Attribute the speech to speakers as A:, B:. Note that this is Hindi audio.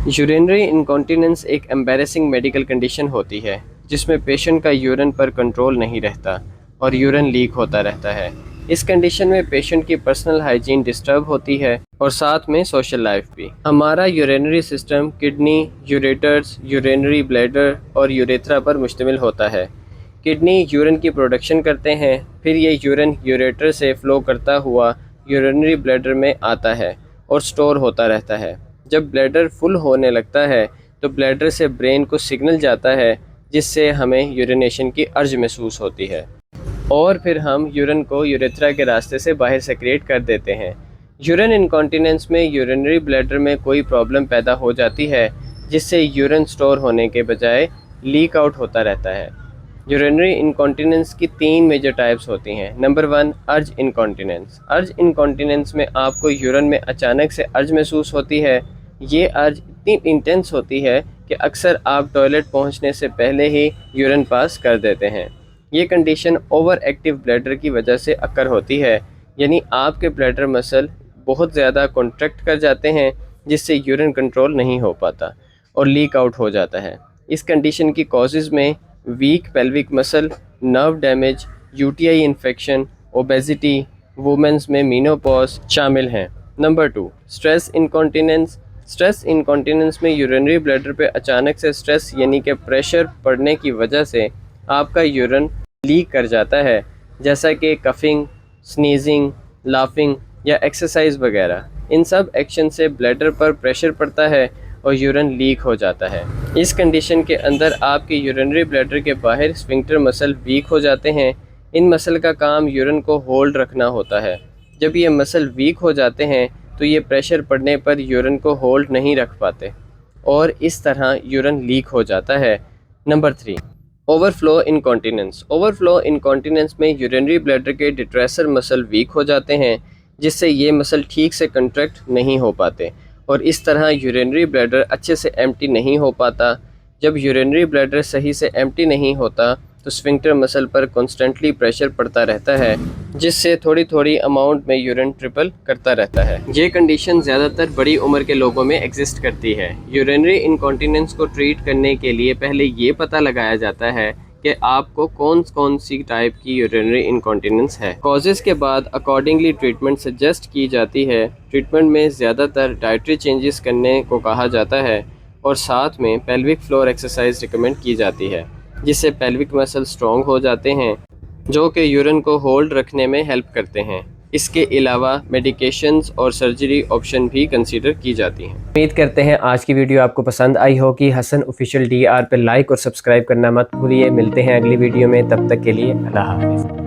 A: यूरिनरी इनकॉन्टिनेंस एक एम्बैरेसिंग मेडिकल कंडीशन होती है जिसमें पेशेंट का यूरिन पर कंट्रोल नहीं रहता और यूरिन लीक होता रहता है। इस कंडीशन में पेशेंट की पर्सनल हाइजीन डिस्टर्ब होती है और साथ में सोशल लाइफ भी। हमारा urinary system kidney, ureters, urinary bladder और यूरेथ्रा पर मुश्तमिल होता है। किडनी यूरिन की प्रोडक्शन करते हैं, फिर ये यूरिन यूरेटर से फ़्लो करता हुआ यूरिनरी ब्लैडर में आता है और स्टोर होता रहता है। जब ब्लैडर फुल होने लगता है तो ब्लैडर से ब्रेन को सिग्नल जाता है जिससे हमें यूरिनेशन की अर्ज महसूस होती है और फिर हम यूरिन को यूरेथ्रा के रास्ते से बाहर सेक्रेट कर देते हैं। यूरिन इनकॉन्टिनेंस में यूरिनरी ब्लैडर में कोई प्रॉब्लम पैदा हो जाती है जिससे यूरिन स्टोर होने के बजाय लीक आउट होता रहता है। यूरिनरी इनकॉन्टिनेंस की 3 मेजर टाइप्स होती हैं। नंबर 1, अर्ज इनकॉन्टिनेंस। अर्ज इनकॉन्टिनेंस में आपको यूरिन में अचानक से अर्ज महसूस होती है। ये अर्ज इतनी इंटेंस होती है कि अक्सर आप टॉयलेट पहुंचने से पहले ही यूरिन पास कर देते हैं। ये कंडीशन ओवर एक्टिव ब्लैडर की वजह से अक्कर होती है, यानी आपके ब्लैडर मसल बहुत ज़्यादा कॉन्ट्रैक्ट कर जाते हैं जिससे यूरिन कंट्रोल नहीं हो पाता और लीक आउट हो जाता है। इस कंडीशन की कॉजेज़ में weak pelvic muscle, nerve damage, UTI infection, obesity, women's में मीनोपॉज शामिल हैं। Number 2, stress incontinence. Stress incontinence में यूरिनरी ब्लैडर पे अचानक से स्ट्रेस यानी कि प्रेशर पड़ने की वजह से आपका यूरिन लीक कर जाता है, जैसा कि कफिंग, स्नीजिंग, लाफिंग या एक्सरसाइज वगैरह। इन सब एक्शन से ब्लैडर पर प्रेशर पड़ता है और यूरिन लीक हो जाता है। इस कंडीशन के अंदर आपके यूरिनरी ब्लैडर के बाहर स्फिंक्टर मसल वीक हो जाते हैं। इन मसल का काम यूरिन को होल्ड रखना होता है। जब ये मसल वीक हो जाते हैं तो ये प्रेशर पड़ने पर यूरिन को होल्ड नहीं रख पाते और इस तरह यूरिन लीक हो जाता है। Number 3, overflow incontinence. Overflow incontinence में यूरिनरी ब्लैडर के डिट्रेसर मसल वीक हो जाते हैं जिससे ये मसल ठीक से कंट्रैक्ट नहीं हो पाते और इस तरह यूरिनरी ब्लैडर अच्छे से एम्प्टी नहीं हो पाता। जब यूरिनरी ब्लैडर सही से एम्प्टी नहीं होता तो स्फिंक्टर मसल पर कॉन्स्टेंटली प्रेशर पड़ता रहता है जिससे थोड़ी थोड़ी अमाउंट में यूरिन ट्रिपल करता रहता है। ये कंडीशन ज़्यादातर बड़ी उम्र के लोगों में एग्जिस्ट करती है। यूरिनरी इनकॉन्टिनेंस को ट्रीट करने के लिए पहले ये पता लगाया जाता है कि आपको कौन सी टाइप की यूरिनरी इनकॉन्टिनेंस है। कॉजेज़ के बाद अकॉर्डिंगली ट्रीटमेंट सजेस्ट की जाती है। ट्रीटमेंट में ज़्यादातर डाइटरी चेंजेस करने को कहा जाता है और साथ में पेल्विक फ्लोर एक्सरसाइज रिकमेंड की जाती है जिससे पेल्विक मसल स्ट्रॉन्ग हो जाते हैं जो कि यूरिन को होल्ड रखने में हेल्प करते हैं। इसके अलावा मेडिकेशंस और सर्जरी ऑप्शन भी कंसीडर की जाती हैं। उम्मीद करते हैं आज की वीडियो आपको पसंद आई होगी। हसन ऑफिशियल DR पे लाइक और सब्सक्राइब करना मत भूलिए। मिलते हैं अगली वीडियो में, तब तक के लिए अल्लाह हाफ़िज़।